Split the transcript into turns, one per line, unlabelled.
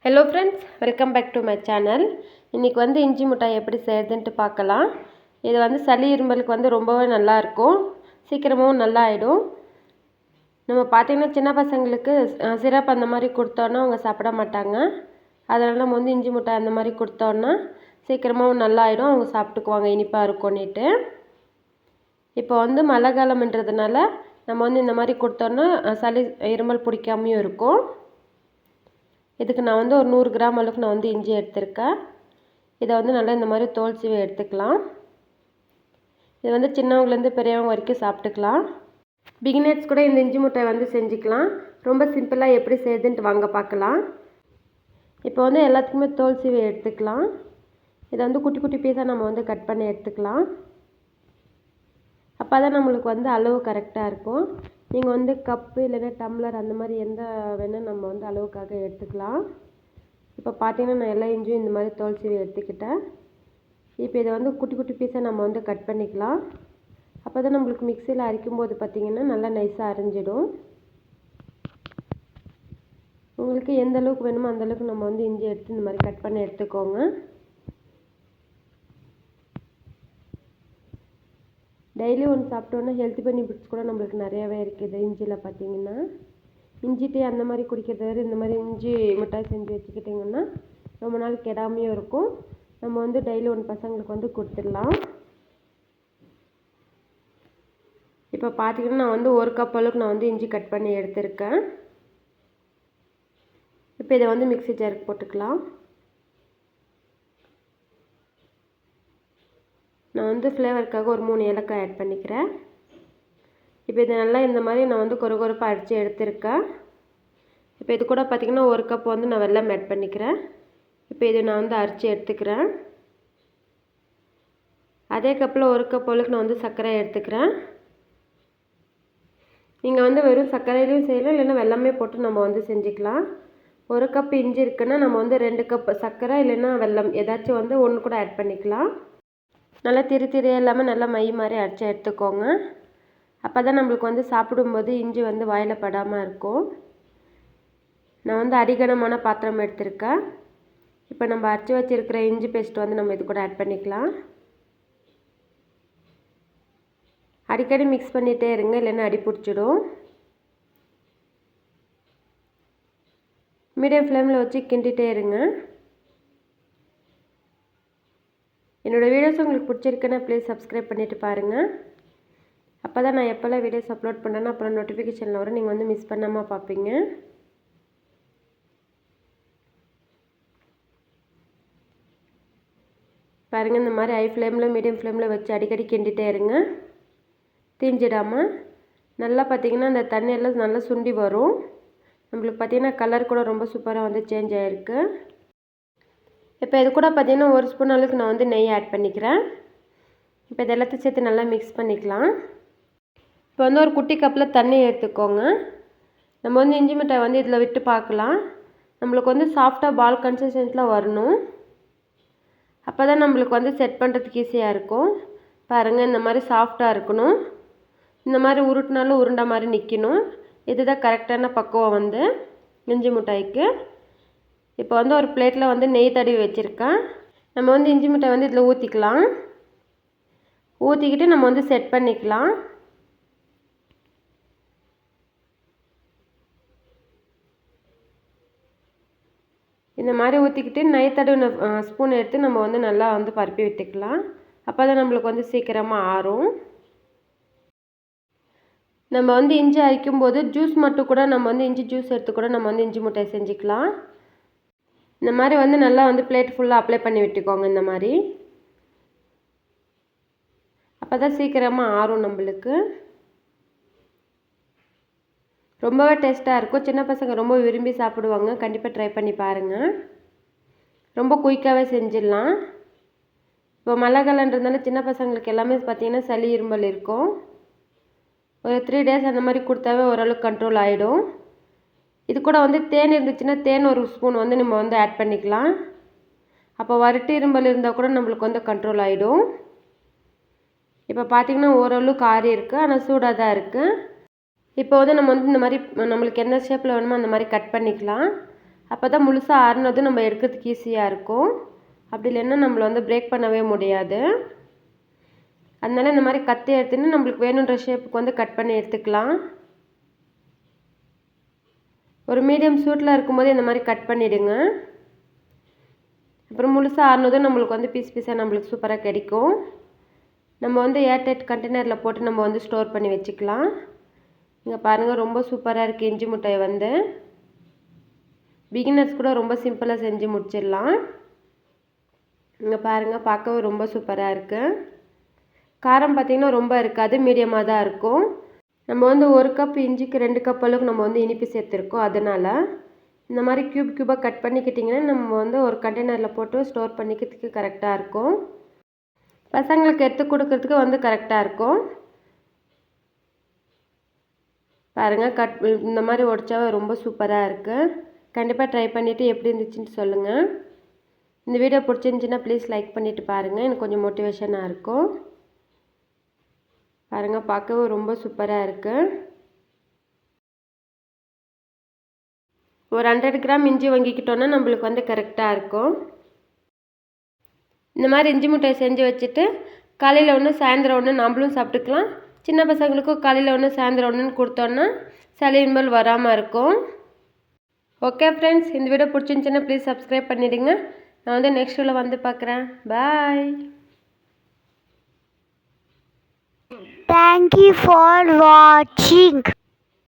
Hello friends, welcome back to my channel. இன்றைக்கி வந்து இஞ்சி மிட்டாய் எப்படி செய்கிறதுன்ட்டு பார்க்கலாம். இது வந்து சளி இருமலுக்கு வந்து ரொம்பவே நல்லாயிருக்கும், சீக்கிரமாகவும் நல்லா ஆகிடும். நம்ம பார்த்திங்கன்னா சின்ன பசங்களுக்கு சிரப் அந்த மாதிரி கொடுத்தோன்னா அவங்க சாப்பிட மாட்டாங்க. அதனால் நம்ம வந்து இஞ்சி மிட்டாய் அந்த மாதிரி கொடுத்தோன்னா சீக்கிரமாகவும் நல்லா ஆகிடும், அவங்க சாப்பிட்டுக்குவாங்க இனிப்பாக இருக்கும்னுட்டு. இப்போ வந்து மழை காலம்ன்றதுனால நம்ம வந்து இந்த மாதிரி கொடுத்தோன்னா சளி இருமல் பிடிக்காமையும் இருக்கும். இதுக்கு நான் வந்து ஒரு 100 கிராம் அளவுக்கு நான் வந்து இஞ்சி எடுத்திருக்கேன். இதை வந்து நல்லா இந்த மாதிரி தோல் சீவி எடுத்துக்கலாம். இது வந்து சின்னவங்கலேருந்து பெரியவங்க வரைக்கும் சாப்பிட்டுக்கலாம். பிகினர்ஸ் கூட இந்த இஞ்சி மிட்டாய் வந்து செஞ்சுக்கலாம். ரொம்ப சிம்பிளாக எப்படி செய்யுதுன்ட்டு வாங்க பார்க்கலாம். இப்போ வந்து எல்லாத்துக்குமே தோல் சீவி எடுத்துக்கலாம். இதை வந்து குட்டி குட்டி பீஸாக நம்ம வந்து கட் பண்ணி எடுத்துக்கலாம். அப்போ தான் நம்மளுக்கு வந்து அளவு கரெக்டாக இருக்கும். நீங்கள் வந்து கப்பு இல்லைன்னா டம்ளர் அந்த மாதிரி எந்த வேணால் நம்ம வந்து அளவுக்காக எடுத்துக்கலாம். இப்போ பார்த்தீங்கன்னா நான் எல்லா இஞ்சியும் இந்த மாதிரி தோல் சீவி எடுத்துக்கிட்டேன். இப்போ இதை வந்து குட்டி குட்டி பீஸாக நம்ம வந்து கட் பண்ணிக்கலாம். அப்போ தான் நம்மளுக்கு மிக்சியில் அரைக்கும்போது பார்த்திங்கன்னா நல்லா நைஸாக அரைஞ்சிடும். உங்களுக்கு எந்த அளவுக்கு வேணுமோ அந்தளவுக்கு நம்ம வந்து இஞ்சி எடுத்து இந்த மாதிரி கட் பண்ணி எடுத்துக்கோங்க. டெய்லி ஒன்று சாப்பிட்டோன்னா ஹெல்த்தி பெனிஃபிட்ஸ் கூட நம்மளுக்கு நிறையாவே இருக்குது. இஞ்சியில் பார்த்திங்கன்னா இஞ்சி டீ அந்த மாதிரி குடிக்கிறத விட இந்த மாதிரி இஞ்சி மிட்டாய் செஞ்சு வச்சுக்கிட்டிங்கன்னா ரொம்ப நாள் கெடாமையும் இருக்கும். நம்ம வந்து டெய்லி ஒன்று பசங்களுக்கு வந்து கொடுத்துடலாம். இப்போ பார்த்திங்கன்னா நான் வந்து 1 கப் அளவுக்கு நான் வந்து இஞ்சி கட் பண்ணி எடுத்திருக்கேன். இப்போ இதை வந்து மிக்ஸி ஜாருக்கு போட்டுக்கலாம். நான் வந்து ஃப்ளேவருக்காக ஒரு 3 ஏலக்காய் ஆட் பண்ணிக்கிறேன். இப்போ இது நல்லா இந்த மாதிரி நான் வந்து கொரகொரப்பாக அடித்து எடுத்திருக்கேன். இப்போ இது கூட பார்த்திங்கன்னா 1 கப் வந்து நான் வெல்லம் ஆட் பண்ணிக்கிறேன். இப்போ இது நான் வந்து அரைச்சி எடுத்துக்கிறேன். அதே கப்பில் 1 கப் அளவுக்கு நான் வந்து சர்க்கரை எடுத்துக்கிறேன். நீங்கள் வந்து வெறும் சர்க்கரையிலையும் செய்யலாம், இல்லைன்னா வெல்லமே போட்டு நம்ம வந்து செஞ்சுக்கலாம். 1 கப் இஞ்சி இருக்குன்னா நம்ம வந்து 2 கப் சர்க்கரை இல்லைன்னா வெல்லம் ஏதாச்சும் வந்து 1 கூட ஆட் பண்ணிக்கலாம். நல்லா திரியாக இல்லாமல் நல்லா மை மாதிரி அரைச்சி எடுத்துக்கோங்க. அப்போ தான் நம்மளுக்கு வந்து சாப்பிடும்போது இஞ்சி வந்து வாயில் படாமல் இருக்கும். நான் வந்து அடிகனமான பாத்திரம் எடுத்திருக்கேன். இப்போ நம்ம அரைச்சி வச்சுருக்கிற இஞ்சி பேஸ்ட் வந்து நம்ம இது கூட ஆட் பண்ணிக்கலாம். அடிக்கடி மிக்ஸ் பண்ணிகிட்டே இருங்க, இல்லைன்னா அடி பிடிச்சிடும். மீடியம் ஃப்ளேமில் வச்சு கிண்டிகிட்டே இருங்க. என்னோடய வீடியோஸ் உங்களுக்கு பிடிச்சிருக்குன்னா ப்ளீஸ் சப்ஸ்கிரைப் பண்ணிவிட்டு பாருங்கள். அப்போ தான் நான் எப்போல்லாம் வீடியோஸ் அப்லோட் பண்ணேன்னா அப்புறம் நோட்டிஃபிகேஷனில் வரும், நீங்கள் வந்து மிஸ் பண்ணாமல் பார்ப்பீங்க. பாருங்கள், இந்த மாதிரி ஹை ஃப்ளேமில் மீடியம் ஃப்ளேமில் வச்சு அடிக்கடி கிண்டிகிட்டே இருங்க, தீஞ்சிடாமல். நல்லா பார்த்திங்கன்னா அந்த தண்ணியெல்லாம் நல்லா சுண்டி வரும். நம்மளுக்கு பார்த்திங்கன்னா கலர் கூட ரொம்ப சூப்பராக வந்து சேஞ்ச் ஆகிருக்கு. இப்போ இது கூட பார்த்திங்கன்னா 1 ஸ்பூன் அளவுக்கு நான் வந்து நெய் ஆட் பண்ணிக்கிறேன். இப்போ இது எல்லாத்தையும் சேர்த்து நல்லா மிக்ஸ் பண்ணிக்கலாம். இப்போ வந்து ஒரு குட்டி கப்பில் தண்ணி எடுத்துக்கோங்க. நம்ம வந்து இஞ்சி மிட்டாய் வந்து இதில் விட்டு பார்க்கலாம். நம்மளுக்கு வந்து சாஃப்டாக பால் கன்சிஸ்டன்ஸில் வரணும். அப்போ தான் நம்மளுக்கு வந்து செட் பண்ணுறதுக்கு ஈஸியாக இருக்கும். பாருங்கள், இந்த மாதிரி சாஃப்டாக இருக்கணும். இந்த மாதிரி உருட்டினாலும் உருண்டை மாதிரி நிற்கணும். இதுதான் கரெக்டான பக்குவம் வந்து இஞ்சி மிட்டாய்க்கு. இப்போ வந்து ஒரு பிளேட்டில் வந்து நெய் தடவி வச்சுருக்கேன். நம்ம வந்து இஞ்சி மிட்டாய் வந்து இதில் ஊற்றிக்கலாம். ஊற்றிக்கிட்டு நம்ம வந்து செட் பண்ணிக்கலாம். இந்த மாதிரி ஊற்றிக்கிட்டு நெய் தடவின ஸ்பூன் எடுத்து நம்ம வந்து நல்லா வந்து பரப்பி விட்டுக்கலாம். அப்போ தான் நம்மளுக்கு வந்து சீக்கிரமாக ஆறும். நம்ம வந்து இஞ்சி அரைக்கும்போது ஜூஸ் மட்டும் கூட நம்ம வந்து இஞ்சி ஜூஸ் எடுத்து கூட நம்ம வந்து இஞ்சி மிட்டாய் செஞ்சுக்கலாம். இந்த மாதிரி வந்து நல்லா வந்து பிளேட் ஃபுல்லாக அப்ளை பண்ணி விட்டுக்கோங்க. இந்த மாதிரி அப்போ தான் சீக்கிரமாக ஆறும் நம்மளுக்கு. ரொம்பவே டேஸ்ட்டாக இருக்கும். சின்ன பசங்க ரொம்ப விரும்பி சாப்பிடுவாங்க. கண்டிப்பாக ட்ரை பண்ணி பாருங்கள். ரொம்ப குயிக்காகவே செஞ்சிடலாம். இப்போ மழை காலன்றதுனால சின்ன பசங்களுக்கு எல்லாமே பார்த்திங்கன்னா சளி இருமல் இருக்கும். ஒரு 3 டேஸ் அந்த மாதிரி கொடுத்தாவே ஓரளவுக்கு கண்ட்ரோல் ஆகிடும். இது கூட வந்து தேன் இருந்துச்சுன்னா தேன் 1 ஸ்பூன் வந்து நம்ம வந்து ஆட் பண்ணிக்கலாம். அப்போ வறட்டு இருமல் இருந்தால் கூட நம்மளுக்கு வந்து கண்ட்ரோல் ஆகிடும். இப்போ பார்த்திங்கன்னா ஓரளவுக்கு ஆறி இருக்குது, ஆனால் சூடாக தான் இருக்குது. இப்போ வந்து நம்ம வந்து இந்த மாதிரி நம்மளுக்கு எந்த ஷேப்பில் வேணுமோ அந்த மாதிரி கட் பண்ணிக்கலாம். அப்போ தான் முழுசாக ஆறுனதும் நம்ம எடுக்கிறதுக்கு ஈஸியாக இருக்கும். அப்படி இல்லைன்னா நம்மளை வந்து பிரேக் பண்ணவே முடியாது. அதனால இந்த மாதிரி கத்தி எடுத்துன்னு நம்மளுக்கு வேணுன்ற ஷேப்புக்கு வந்து கட் பண்ணி எடுத்துக்கலாம். ஒரு மீடியம் சூட்டில் இருக்கும்போது இந்த மாதிரி கட் பண்ணிவிடுங்க. அப்புறம் முழுசாக ஆறுனதும் நம்மளுக்கு வந்து பீஸ் பீஸாக நம்மளுக்கு சூப்பராக கிடைக்கும். நம்ம வந்து ஏர்டைட் கண்டெய்னரில் போட்டு நம்ம வந்து ஸ்டோர் பண்ணி வச்சுக்கலாம். இங்கே பாருங்கள், ரொம்ப சூப்பராக இருக்குது இஞ்சி மிட்டாய் வந்து. பிகினர்ஸ் கூட ரொம்ப சிம்பிளாக செஞ்சு முடிச்சிடலாம். இங்கே பாருங்கள், பார்க்கவே ரொம்ப சூப்பராக இருக்குது. காரம் பார்த்திங்கன்னா ரொம்ப இருக்காது, மீடியமாக தான் இருக்கும். நம்ம வந்து 1 கப் இஞ்சிக்கு 2 கப் அளவுக்கு நம்ம வந்து இனிப்பு சேர்த்துருக்கோம். அதனால் இந்த மாதிரி க்யூபாக கட் பண்ணிக்கிட்டிங்கன்னா நம்ம வந்து ஒரு கண்டெய்னரில் போட்டு ஸ்டோர் பண்ணிக்கிறதுக்கு கரெக்டாக இருக்கும். பசங்களுக்கு எடுத்து கொடுக்கறதுக்கு வந்து கரெக்டாக இருக்கும். பாருங்கள், இந்த மாதிரி உடைச்சாவே ரொம்ப சூப்பராக இருக்குது. கண்டிப்பாக ட்ரை பண்ணிவிட்டு எப்படி இருந்துச்சுன்னு சொல்லுங்கள். இந்த வீடியோ பிடிச்சிருந்துச்சின்னா ப்ளீஸ் லைக் பண்ணிவிட்டு பாருங்கள், எனக்கு கொஞ்சம் மோட்டிவேஷனாக இருக்கும். பாருங்கள், பார்க்கவே ரொம்ப சூப்பராக இருக்குது. ஒரு 100 கிராம் இஞ்சி வாங்கிக்கிட்டோன்னா நம்மளுக்கு வந்து கரெக்டாக இருக்கும். இந்த மாதிரி இஞ்சி மிட்டாய் செஞ்சு வச்சுட்டு காலையில் ஒன்று சாயந்தரம் ஒன்று நம்மளும் சாப்பிட்டுக்கலாம். சின்ன பசங்களுக்கும் காலையில் ஒன்று சாயந்தரம் ஒன்றுன்னு கொடுத்தோன்னா சளி இருமல் வராமல் இருக்கும். ஓகே ஃப்ரெண்ட்ஸ், இந்த வீடியோ பிடிச்சிருந்துச்சின்னா ப்ளீஸ் சப்ஸ்கிரைப் பண்ணிவிடுங்க. நான் வந்து நெக்ஸ்ட் வீடியோவில் வந்து பார்க்குறேன். பாய்.
Thank you for watching.